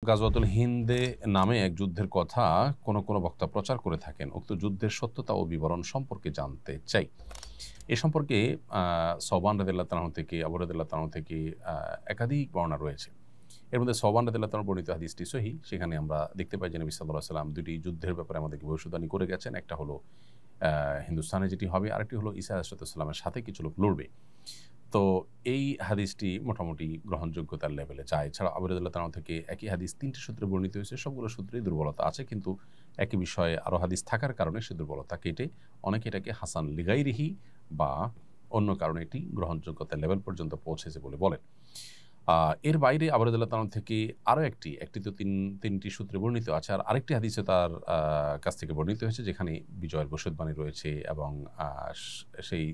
গাজওয়াতুল হিন্দে নামে এক যুদ্ধের কথা কোনো বক্তা প্রচার করে থাকেন। উক্ত যুদ্ধের সত্যতা ও বিবরণ সম্পর্কে জানতে চাই। এ সম্পর্কে সওবান রাদিয়াল্লাহু তাআলা থেকে, আবু রাদিয়াল্লাহু তাআলা থেকে একাধিক বর্ণনা রয়েছে। এর মধ্যে সওবান রাদিয়াল্লাহু তাআলা বর্ণিত হাদিসটি সহিহ। সেখানে আমরা দেখতে পাই যে নবী সাল্লাল্লাহু আলাইহি ওয়াসাল্লাম দুটি যুদ্ধের ব্যাপারে আমাদেরকে ভবিষ্যদ্বাণী করে গেছেন। একটা হলো হিন্দুস্তানে যেটি হবে, আরেকটি হলো ঈসা আলাইহিস সালামের সাথে কিছু লোক লড়বে। তো এই হাদিসটি মোটামুটি গ্রহণযোগ্যতার লেভেলে যায়। এছাড়া আবু রাদিয়াল্লাহু তাআলা থেকে একই হাদিস ৩টি সূত্রে বর্ণিত হয়েছে। সবগুলো সূত্রেই দুর্বলতা আছে, কিন্তু একই বিষয়ে আরও হাদিস থাকার কারণে সে দুর্বলতা কেটে অনেকে এটাকে হাসান লিগাইরিহি বা অন্য কারণে এটি গ্রহণযোগ্যতার লেভেল পর্যন্ত পৌঁছেছে বলে বলেন। এর বাইরে আবু রাদিয়াল্লাহু তাআলা থেকে আরও একটি তো তিনটি সূত্রে বর্ণিত আছে, আর আরেকটি হাদিসে তার কাছ থেকে বর্ণিত হয়েছে যেখানে বিজয়ের ভবিষ্যদ্বাণী রয়েছে এবং সেই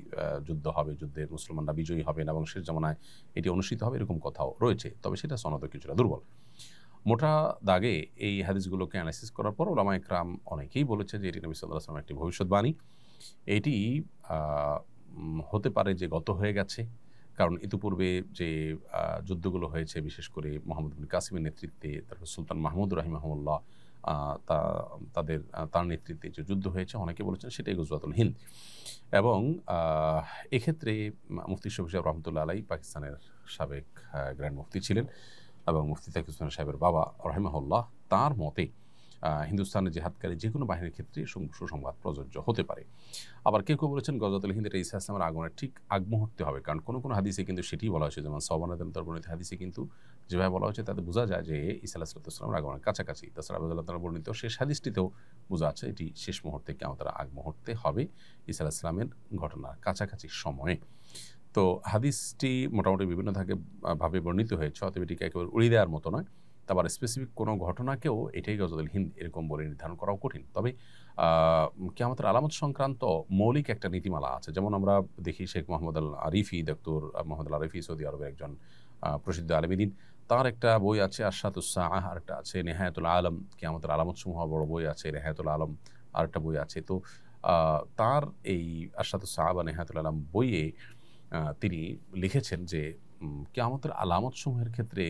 যুদ্ধ হবে, যুদ্ধের মুসলমানরা বিজয়ী হবেন এবং শেষ জামানায় এটি অনুষ্ঠিত হবে, এরকম কথাও রয়েছে। তবে সেটা সনদ কিছুটা দুর্বল। মোটা দাগে এই হাদিসগুলোকে অ্যানালাইসিস করার পর উলামায়ে কেরাম অনেকেই বলেছে যে এটি নবী সাল্লাল্লাহু আলাইহি ওয়াসাল্লামের একটি ভবিষ্যদ্বাণী। এটি হতে পারে যে গত হয়ে গেছে, কারণ ইতিপূর্বে যে যুদ্ধগুলো হয়েছে, বিশেষ করে মোহাম্মদ বিন কাসিমের নেতৃত্বে, তারপর সুলতান মাহমুদ রাহিমাহুল্লাহ তার নেতৃত্বে যে যুদ্ধ হয়েছে, অনেকে বলেছেন সেটাই গজওয়াতুল হিন্দ। এবং এক্ষেত্রে মুফতি শফি সাহেব রহমতুল্লাহ আলাই পাকিস্তানের সাবেক গ্র্যান্ড মুফতি ছিলেন এবং মুফতি তাকি উসমান সাহেবের বাবা রাহিমাহুল্লাহ, তার মতে হিন্দুস্তানের জিহাদকারী যে কোনো বাহিনীর ক্ষেত্রে সুসংবাদ প্রযোজ্য হতে পারে। আবার কেউ কেউ বলেছেন গজওয়াতুল হিন্দ এটা ঈসা ইসলামের আগমনের ঠিক আগ মুহূর্তে হবে, কারণ কোনো হাদিসে কিন্তু সেটি বলা হয়েছে, যেমন সওবান রাদিয়াল্লাহু বর্ণিত হাদিসে কিন্তু যেভাবে বলা হয়েছে তাতে বোঝা যায় যে ঈসা আলাইহিস সালামের আগমনের কাছাকাছি। তাছাড়া আবু রাদিয়াল্লাহু বর্ণিত শেষ হাদিসটিতেও বোঝা যাচ্ছে এটি শেষ মুহূর্তে, কিয়ামতের আগ মুহূর্তে হবে, ঈসা আলাইহিস সালামের ঘটনার কাছাকাছি সময়ে। তো হাদিসটি মোটামুটি বিভিন্ন ভাবে বর্ণিত হয়েছে, অতএব এটিকে একেবারে উড়িয়ে দেওয়ার মতো নয়। তারপর স্পেসিফিক কোনো ঘটনাকেও এটাই গজওয়াতুল হিন্দ এরকম বলে নির্ধারণ করাও কঠিন। তবে কিয়ামতের আলামত সংক্রান্ত মৌলিক একটা নীতিমালা আছে। যেমন আমরা দেখি শেখ মোহাম্মদ আল আরিফি, ডক্টর মোহাম্মদ আল আরিফি সৌদি আরবের একজন প্রসিদ্ধ আলেমে দ্বীন, তার একটা বই আছে আশরাতুস সাআহ, আরেকটা আছে নেহায়াতুল আলম, কিয়ামতের আলামতসমূহ বড় বই আছে নেহায়াতুল আলম, আরেকটা বই আছে। তো তার এই আশরাতুস সাআহ বা নেহায়াতুল আলম বইয়ে তিনি লিখেছেন যে কিয়ামতের আলামত সমূহের ক্ষেত্রে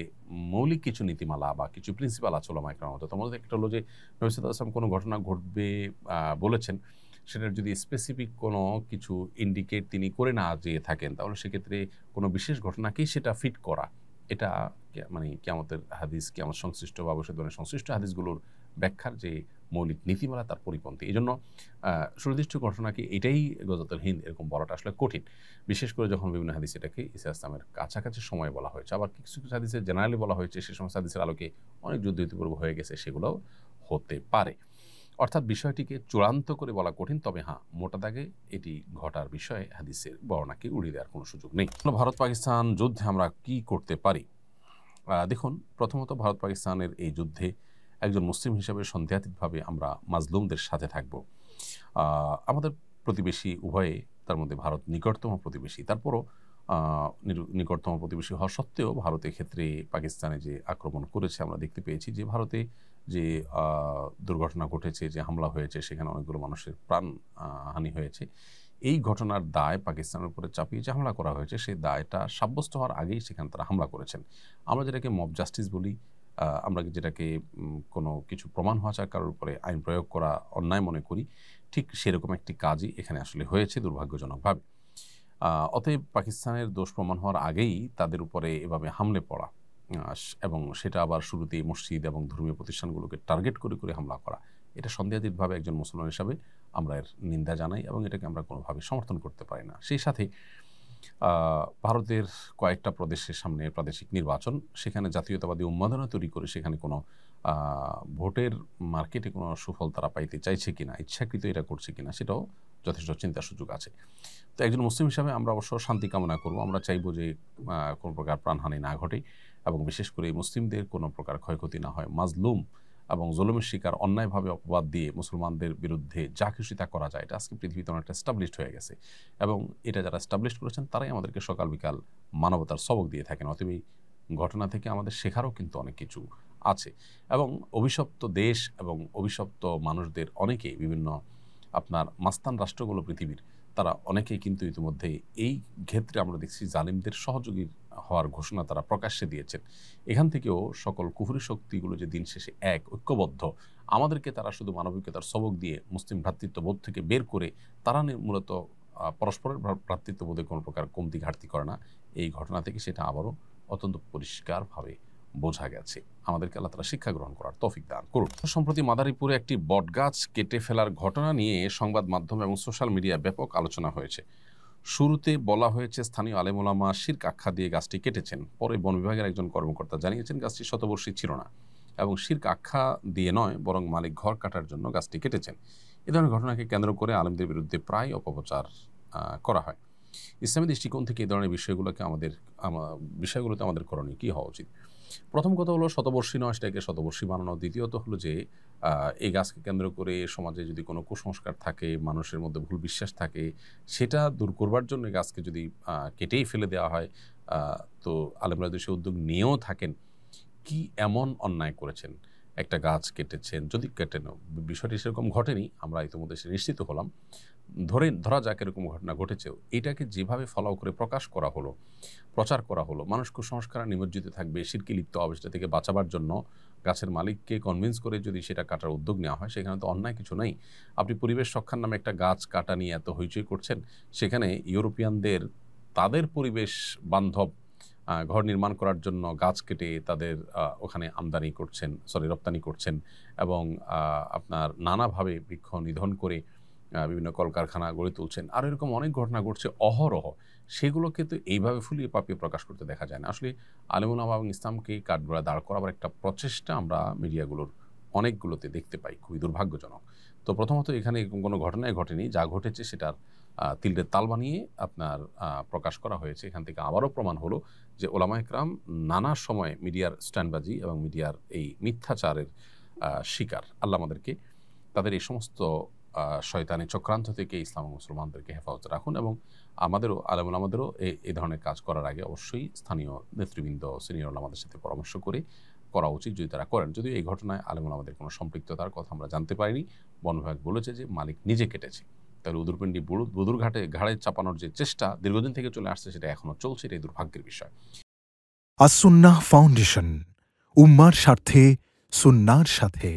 মৌলিক কিছু নীতিমালা বা কিছু প্রিন্সিপাল আছে ওলামায়ে কেরামের মধ্যে। তার মধ্যে একটা হলো যে নবী সাল্লাল্লাহু আলাইহি ওয়াসাল্লাম কোনো ঘটনা ঘটবে বলেছেন, সেটার যদি স্পেসিফিক কোনো কিছু ইন্ডিকেট তিনি করে না যেয়ে থাকেন, তাহলে সেক্ষেত্রে কোনো বিশেষ ঘটনাকেই সেটা ফিট করা, এটা মানে কিয়ামতের হাদিস, কিয়ামত সংশ্লিষ্ট বা ভবিষ্যদ্বাণী সংশ্লিষ্ট হাদিসগুলোর ব্যাখ্যার যে মৌলিক নীতিমালা তার পরিপন্থী। এই জন্য সুনির্দিষ্ট ঘটনাকে এটাই গজওয়াতুল হিন্দ এরকম বলাটা আসলে কঠিন, বিশেষ করে যখন বিভিন্ন হাদিস এটাকে ঈসা ইসলামের কাছাকাছি সময়ে বলা হয়েছে। আবার কিছু কিছু হাদিসে জেনারেলি বলা হয়েছে সে সমস্ত হাদিসের আলোকে অনেক যুদ্ধ ইতিপূর্ব হয়ে গেছে, সেগুলোও হতে পারে। অর্থাৎ বিষয়টিকে চূড়ান্ত করে বলা কঠিন, তবে হ্যাঁ, মোটা দাগে এটি ঘটার বিষয়ে হাদিসের বর্ণনাকে উড়িয়ে দেওয়ার কোনো সুযোগ নেই। ভারত পাকিস্তান যুদ্ধে আমরা কি করতে পারি? দেখুন, প্রথমত ভারত পাকিস্তানের এই যুদ্ধে একজন মুসলিম হিসেবে সন্দেহাতীতভাবে আমরা মাজলুমদের সাথে থাকব। আমাদের প্রতিবেশী উভয়ে, তার মধ্যে ভারত নিকটতম প্রতিবেশী, তারপরও নিকটতম প্রতিবেশী হওয়া সত্ত্বেও ভারতের ক্ষেত্রে পাকিস্তানে যে আক্রমণ করেছে আমরা দেখতে পেয়েছি যে ভারতে যে দুর্ঘটনা ঘটেছে, যে হামলা হয়েছে, সেখানে অনেকগুলো মানুষের প্রাণ হানি হয়েছে। এই ঘটনার দায় পাকিস্তানের উপরে চাপিয়ে যে হামলা করা হয়েছে, সেই দায়টা সাব্যস্ত হওয়ার আগেই সেখানে তারা হামলা করেছেন। আমরা যেটাকে মব জাস্টিস বলি, আমরা যেটাকে কোনো কিছু প্রমাণ হওয়া ছাড়া কারোর উপরে আইন প্রয়োগ করা অন্যায় মনে করি, ঠিক সেরকম একটি কাজই এখানে আসলে হয়েছে দুর্ভাগ্যজনকভাবে। অতএব পাকিস্তানের দোষ প্রমাণ হওয়ার আগেই তাদের উপরে এভাবে হামলে পড়া এবং সেটা আবার শুরুতেই মসজিদ এবং ধর্মীয় প্রতিষ্ঠানগুলোকে টার্গেট করে করে হামলা করা, এটা সন্দেহাতীতভাবে একজন মুসলমান হিসাবে আমরা এর নিন্দা জানাই এবং এটাকে আমরা কোনোভাবে সমর্থন করতে পারি না। সেই সাথে ভারতের কয়েকটা প্রদেশের সামনে প্রাদেশিক নির্বাচন, সেখানে জাতীয়তাবাদী উন্মাদনা তৈরি করে সেখানে কোনো ভোটের মার্কেটে কোনো সুফল তারা পাইতে চাইছে কিনা, ইচ্ছাকৃত এটা করছে কিনা, সেটাও যথেষ্ট চিন্তার সুযোগ আছে। তো একজন মুসলিম হিসাবে আমরা অবশ্য শান্তি কামনা করব, আমরা চাইব যে কোনো প্রকার প্রাণহানি না ঘটে এবং বিশেষ করে মুসলিমদের কোনো প্রকার ক্ষয়ক্ষতি না হয়। মাজলুম এবং জুলুমের শিকার অন্যায়ভাবে অপবাদ দিয়ে মুসলমানদের বিরুদ্ধে যা খুশি তা করা যায়, এটা আজকে পৃথিবীতে অনেকটা এস্টাবলিশড হয়ে গেছে এবং এটা যারা এস্টাবলিশড করেছেন তারাই আমাদেরকে সকাল বিকাল মানবতার সবক দিয়ে থাকেন। অতএব এই ঘটনা থেকে আমাদের শেখারও কিন্তু অনেক কিছু আছে এবং অভিশপ্ত দেশ এবং অভিশপ্ত মানুষদের অনেকেই, বিভিন্ন আপনার মাস্তান রাষ্ট্রগুলো পৃথিবীর, তারা অনেকেই কিন্তু ইতিমধ্যে এই ক্ষেত্রে আমরা দেখছি জালিমদের সহযোগীর হওয়ার ঘোষণা তারা প্রকাশ্যে দিয়েছেন। এখান থেকেও সকল কুফরি শক্তিগুলো যে দিন শেষে এক ঐক্যবদ্ধ, আমাদেরকে তারা শুধু মানবিকতার সবক দিয়ে মুসলিম ভ্রাতৃত্ববোধ থেকে বের করে তারা মূলত পরস্পরের ভ্রাতৃত্ববোধে কোনো প্রকার কমতি ঘাটতি করে না। এই ঘটনা থেকে সেটা আবারও অত্যন্ত পরিষ্কারভাবে বোঝা গেছে। আমাদেরকে আল্লাহ তাআলা শিক্ষা গ্রহণ করার তৌফিক দান করুন। সম্প্রতি মাদারীপুরে একটি বটগাছ কেটে ফেলার ঘটনা নিয়ে সংবাদ মাধ্যম এবং সোশ্যাল মিডিয়ায় ব্যাপক আলোচনা হয়েছে। শুরুতে বলা হয়েছে স্থানীয় আলেম ওলামা শিরক আখ্যা দিয়ে গাছটি কেটেছেন। পরে বন বিভাগের একজন কর্মকর্তা জানিয়েছেন গাছটি শতবর্ষী ছিল না এবং শিরক আখ্যা দিয়ে নয়, বরং মালিক ঘর কাটার জন্য গাছটি কেটেছেন। এ ধরনের ঘটনাকে কেন্দ্র করে আলেমদের বিরুদ্ধে প্রায় অপপ্রচার করা হয়। ইসলামী দৃষ্টিকোণ থেকে এই ধরনের বিষয়গুলোতে আমাদের করণীয় কী হওয়া উচিত? প্রথম কথা হলো শতবর্ষী নয়, সেটাকে শতবর্ষী বানানো। দ্বিতীয়ত হলো যে এই গাছকে কেন্দ্র করে সমাজে যদি কোনো কুসংস্কার থাকে, মানুষের মধ্যে ভুল বিশ্বাস থাকে, সেটা দূর করবার জন্য গাছকে যদি কেটেই ফেলে দেওয়া হয়, তো আলেমরা যদি সে উদ্যোগ নিয়েও থাকেন, কি এমন অন্যায় করেছেন? একটা গাছ কেটেছেন, যদি কেটেন, বিষয়টি সেরকম ঘটেনি, আমরা ইতিমধ্যে সে নিশ্চিত হলাম। ধরা যাক এরকম ঘটনা ঘটেছেও, এটাকে যেভাবে ফলাও করে প্রকাশ করা হলো, প্রচার করা হলো, মানুষ কুসংস্কারে নিমজ্জিত থাকবে, শিরকে লিপ্ত হবে, সেটা থেকে বাঁচাবার জন্য গাছের মালিককে কনভিন্স করে যদি সেটা কাটার উদ্যোগ নেওয়া হয়, সেখানে তো অন্যায় কিছু নেই। আপনি পরিবেশ রক্ষার নামে একটা গাছ কাটা নিয়ে এত হইচই করছেন, সেখানে ইউরোপিয়ানদের তাদের পরিবেশ বান্ধব ঘর নির্মাণ করার জন্য গাছ কেটে তাদের ওখানে রপ্তানি করছেন এবং আপনার নানাভাবে বৃক্ষ নিধন করে বিভিন্ন কলকারখানা গড়ে তুলছেন। আর এরকম অনেক ঘটনা ঘটছে অহরহ। সেগুলোকে তো এইভাবে ফুলিয়ে পাপিয়ে প্রকাশ করতে দেখা যায় না। আসলে আলেম ওলামা এবং ইসলামকে কাঠগড়ায় দাঁড় করাবার একটা প্রচেষ্টা আমরা মিডিয়াগুলোর অনেকগুলোতে দেখতে পাই, খুবই দুর্ভাগ্যজনক। তো প্রথমত এখানে এরকম কোনো ঘটনাই ঘটেনি, যা ঘটেছে সেটার তিলদের তাল বানিয়ে আপনার প্রকাশ করা হয়েছে। এখান থেকে আবারও প্রমাণ হলো যে ওলামা একরাম নানা সময়ে মিডিয়ার স্ট্যান্ডবাজি এবং মিডিয়ার এই মিথ্যাচারের শিকার। আল্লাহ আমাদেরকে তাদের এই সমস্ত শয়তানি চক্রান্ত থেকে ইসলাম ও মুসলমানদেরকে হেফাজত রাখুন এবং আলেম ওলামাদেরও এই ধরনের কাজ করার আগে অবশ্যই স্থানীয় নেতৃবৃন্দ, সিনিয়র ওলামাদের সাথে পরামর্শ করে করা উচিত, যদি তারা করেন। যদিও এই ঘটনায় আলেম ওলামাদের কোনো সম্পৃক্ততার কথা আমরা জানতে পারিনি। বন বিভাগ বলেছে যে মালিক নিজে কেটেছে। তাহলে উদুরপিণ্ডি বদুর ঘাড়ে চাপানোর যে চেষ্টা দীর্ঘদিন থেকে চলে আসছে, সেটা এখনো চলছে। এটাই দুর্ভাগ্যের বিষয়। আস-সুন্নাহ ফাউন্ডেশন, উম্মার স্বার্থে সুন্নাহর সাথে।